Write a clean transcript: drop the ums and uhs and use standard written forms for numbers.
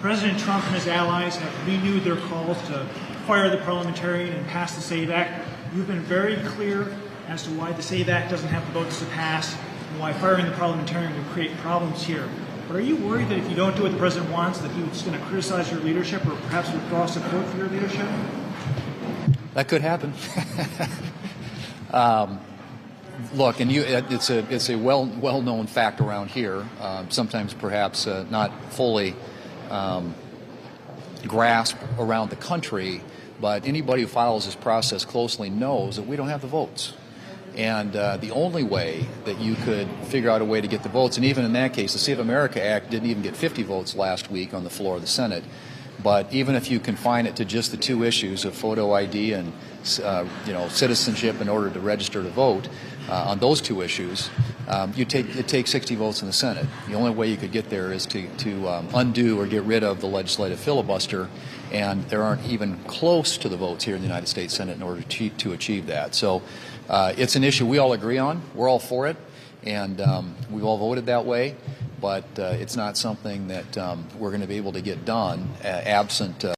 President Trump and his allies have renewed their calls to fire the parliamentarian and pass the SAVE Act. You've been very clear as to why the SAVE Act doesn't have the votes to pass and why firing the parliamentarian would create problems here. But are you worried that if you don't do what the president wants, that he's going to criticize your leadership or perhaps withdraw support for your leadership? That could happen. Look, and it's a well-known fact around here. Sometimes perhaps not fully grasped around the country, but anybody who follows this process closely knows that we don't have the votes. And the only way that you could figure out a way to get the votes, and even in that case, the Save America Act didn't even get 50 votes last week on the floor of the Senate. But even if you confine it to just the two issues of photo ID and citizenship in order to register to vote, on those two issues, it takes 60 votes in the Senate. The only way you could get there is to undo or get rid of the legislative filibuster, and there aren't even close to the votes here in the United States Senate in order to achieve that. So it's an issue we all agree on. We're all for it, and we've all voted that way. But it's not something that we're going to be able to get done absent